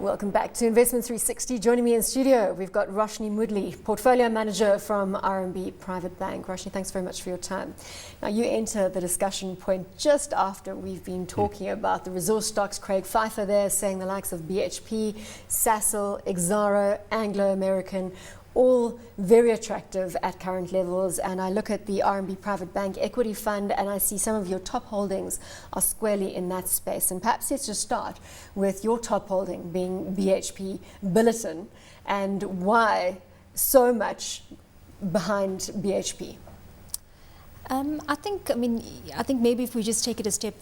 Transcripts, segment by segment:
Welcome back to Investment 360. Joining me in studio, we've got Roshni Moodley, Portfolio Manager from RMB Private Bank. Roshni, thanks very much for your time. Now, you enter the discussion point just after we've been talking about the resource stocks. Craig Pfeiffer there saying the likes of BHP, Sasol, Exxaro, Anglo American, all very attractive at current levels. And I look at the RMB Private Bank Equity Fund and I see some of your top holdings are squarely in that space. And perhaps let's just start with your top holding being BHP Billiton and why so much behind BHP. I think maybe if we just take it a step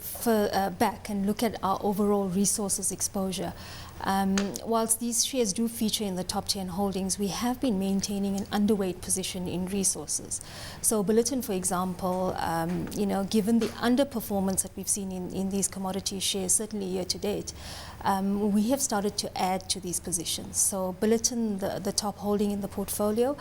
back and look at our overall resources exposure, whilst these shares do feature in the top 10 holdings, we have been maintaining an underweight position in resources. So Billiton, for example, given the underperformance that we've seen in these commodity shares, certainly year to date, we have started to add to these positions. So Billiton, the top holding in the portfolio,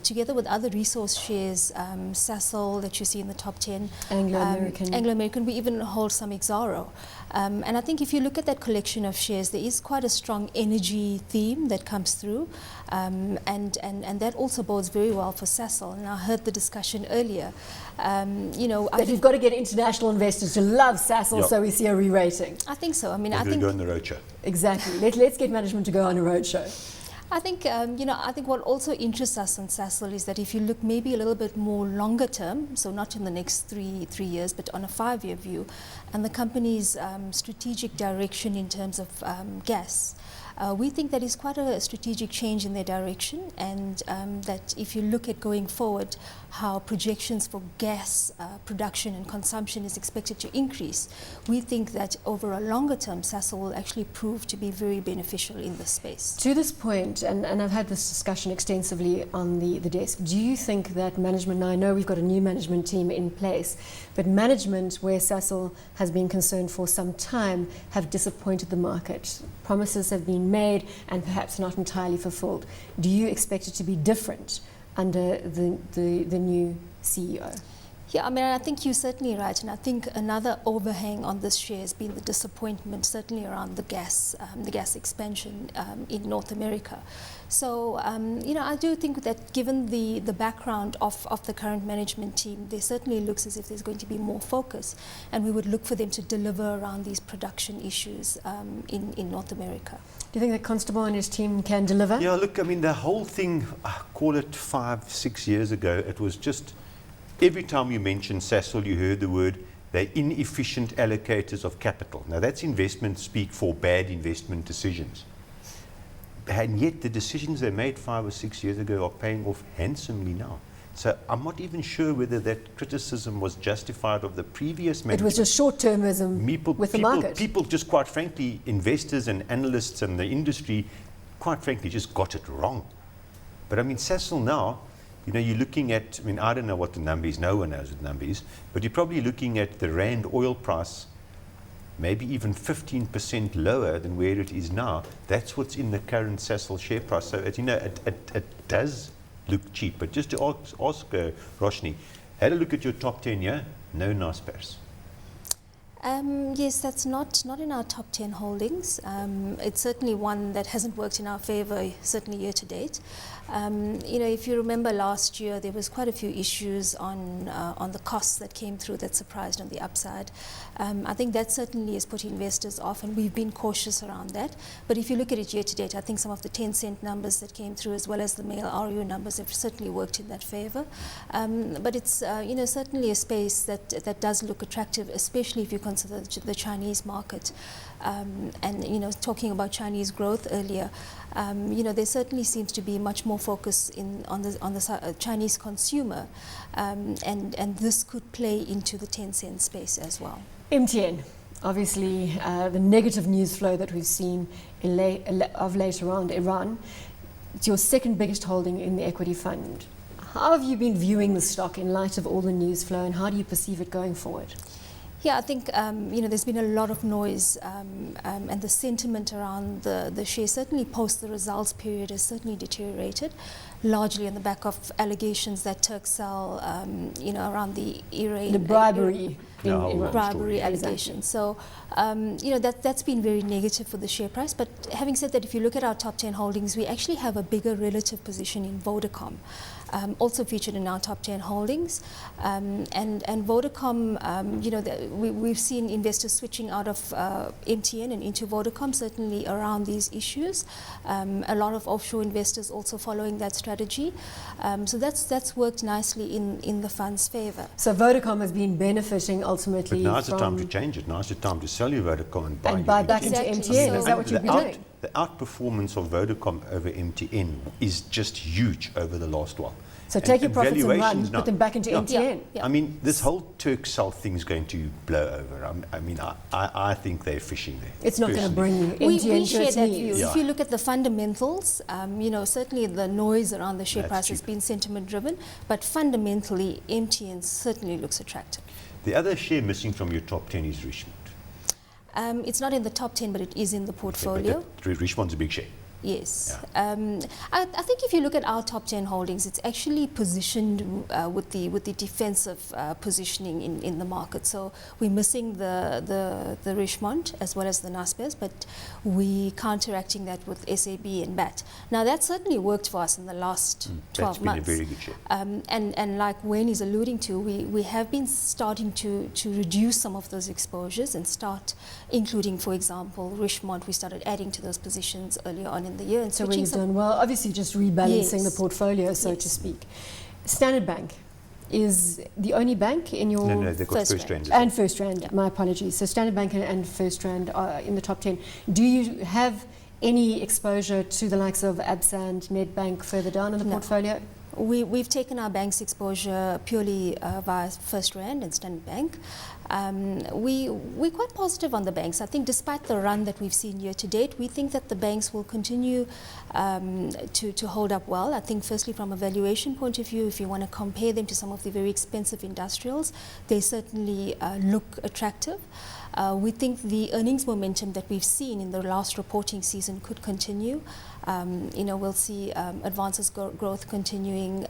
together with other resource shares, Sasol that you see in the top 10, Anglo-American, we even hold some Exxaro. And I think if you look at that collection of shares, there is quite a strong energy theme that comes through, and that also bodes very well for Sasol. And I heard the discussion earlier. That you've got to get international investors to love Sasol, so we see a re-rating. I think so. I mean, I think go on the roadshow. Exactly. Let's get management to go on a roadshow. I think, I think what also interests us in Sasol is that if you look maybe a little bit more longer term, so not in the next three years, but on a 5-year view, and the company's strategic direction in terms of gas, we think that is quite a strategic change in their direction, and that if you look at going forward, how projections for gas production and consumption is expected to increase, we think that over a longer term, Sasol will actually prove to be very beneficial in this space. To this point, and I've had this discussion extensively on the desk, do you think that management, now I know we've got a new management team in place, but management, where Sasol has been concerned for some time, have disappointed the market? Promises have been made and perhaps not entirely fulfilled. Do you expect it to be different under the new CEO? Yeah, I mean, I think you're certainly right, and I think another overhang on this share has been the disappointment, certainly around the gas expansion in North America. So, I do think that given the background of the current management team, there certainly looks as if there's going to be more focus, and we would look for them to deliver around these production issues in North America. Do you think that Constable and his team can deliver? Yeah, look, I mean, the whole thing, call it 5-6 years ago, it was just, every time you mentioned Sasol, you heard the word, they're inefficient allocators of capital. Now, that's investment speak for bad investment decisions. And yet the decisions they made 5 or 6 years ago are paying off handsomely now. So I'm not even sure whether that criticism was justified of the previous management. It was just short-termism with the market. People just, quite frankly, investors and analysts and the industry, quite frankly, just got it wrong. But I mean, Sasol now, you're looking at, I mean, I don't know what the number is, no one knows what the number is, but you're probably looking at the Rand oil price maybe even 15% lower than where it is now. That's what's in the current Sasol share price. So, it does look cheap. But just to ask Roshni, had a look at your top 10 here, no nice pairs. Yes, that's not in our top 10 holdings. It's certainly one that hasn't worked in our favor, certainly year to date. If you remember last year, there was quite a few issues on the costs that came through that surprised on the upside. I think that certainly has put investors off, and we've been cautious around that. But if you look at it year to date, I think some of the 10-cent numbers that came through, as well as the mail RU numbers, have certainly worked in that favor. But it's certainly a space that does look attractive, especially if you consider the Chinese market. And talking about Chinese growth earlier, there certainly seems to be much more focus on the Chinese consumer, and this could play into the 10-cent space as well. MTN, obviously, the negative news flow that we've seen of late around Iran. It's your second biggest holding in the equity fund. How have you been viewing the stock in light of all the news flow, and how do you perceive it going forward? Yeah, I think there's been a lot of noise, and the sentiment around the share, certainly post the results period, has certainly deteriorated. largely on the back of allegations that Turkcell, you know, around the Iran... The bribery. Bribery allegations. So, you know, that's been very negative for the share price. But having said that, if you look at our top 10 holdings, we actually have a bigger relative position in Vodacom, also featured in our top 10 holdings. And Vodacom, you know, we've seen investors switching out of MTN and into Vodacom, certainly around these issues. A lot of offshore investors also following that strategy. So that's worked nicely in the fund's favor. So Vodacom has been benefiting ultimately. But now's the time to change it. Now's the time to sell your Vodacom and buy back into Exactly. MTN. So Is that what you'd be doing? The outperformance of Vodacom over MTN is just huge over the last while. So take your profits and run, valuations now- put them back into MTN. Yeah. I mean, this whole Turkcell thing is going to blow over. I mean, I think they're fishing there. It's not going to personally. bring MTN We to share its that knees. view. Yeah. If you look at the fundamentals, you know, certainly the noise around the share That's price has cheap. been sentiment driven, but fundamentally MTN certainly looks attractive. The other share missing from your top 10 is Richmond. It's not in the top 10, but it is in the portfolio. But Richmond's a big share. Yes. I think if you look at our top 10 holdings, it's actually positioned with the defensive positioning in the market. So we're missing the Richmond as well as the Naspers, but we counteracting that with SAB and BAT. Now that certainly worked for us in the last 12 months. That's been a very good share. And like Wayne is alluding to, we have been starting to reduce some of those exposures and start including, for example, Richmond. We started adding to those positions earlier on in the year. And So where you've done well, obviously just rebalancing the portfolio, so to speak. Standard Bank is the only bank in your... No, they've got First First Rand. And First Rand, my apologies. So Standard Bank and First Rand are in the top 10. Do you have any exposure to the likes of ABSA and Nedbank further down in the portfolio? We've taken our bank's exposure purely via First Rand and Standard Bank. We're quite positive on the banks. I think despite the run that we've seen year to date, we think that the banks will continue to hold up well. I think firstly from a valuation point of view, if you want to compare them to some of the very expensive industrials, they certainly look attractive. We think the earnings momentum that we've seen in the last reporting season could continue. You know, we'll see advances growth continuing.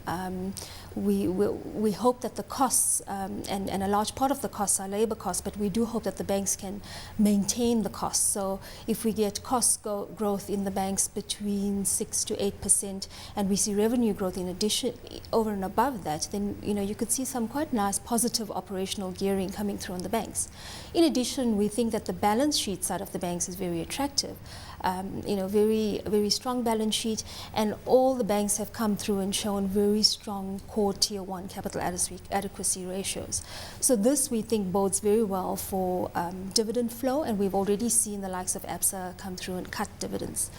We hope that the costs, and a large part of the costs are labour costs, but we do hope that the banks can maintain the costs. So if we get cost growth in the banks between 6 to 8%, and we see revenue growth in addition over and above that, then you know you could see some quite nice positive operational gearing coming through on the banks. In addition, we think that the balance sheet side of the banks is very attractive. You know, very strong balance sheet, and all the banks have come through and shown very strong core tier 1 capital adequacy ratios. So this we think bodes very well for dividend flow, and we've already seen the likes of ABSA come through and cut dividends,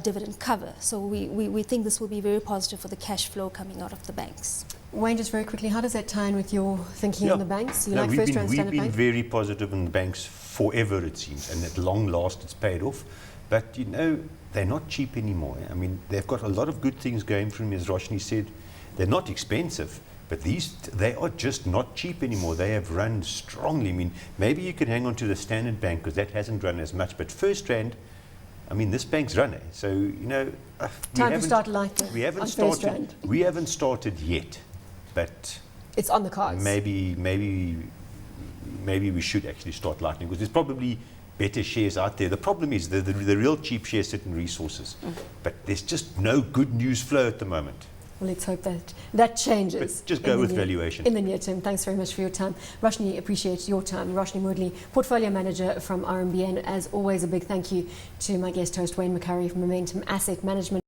dividend cover. So we think this will be very positive for the cash flow coming out of the banks. Wayne, just very quickly, how does that tie in with your thinking on the banks? You like we've First been, Rand, we've Standard been Bank? very positive on the banks forever, it seems, and at long last it's paid off. But you know, they're not cheap anymore. I mean, they've got a lot of good things going for them, as Roshni said. They're not expensive, but they are just not cheap anymore. They have run strongly. I mean, maybe you could hang on to the Standard Bank because that hasn't run as much. But First Rand, I mean, this bank's run. So, you know, Time to start lightly we haven't on First started. Rand. We haven't started yet, but It's on the cards. maybe we should actually start lightning because there's probably better shares out there. The problem is the real cheap shares sit in resources, but there's just no good news flow at the moment. Well, let's hope that changes. But just go with valuation. In the near term. Thanks very much for your time. Roshni, appreciate your time. Roshni Moodley, Portfolio Manager from RMB, and as always, a big thank you to my guest host, Wayne McCurry from Momentum Asset Management.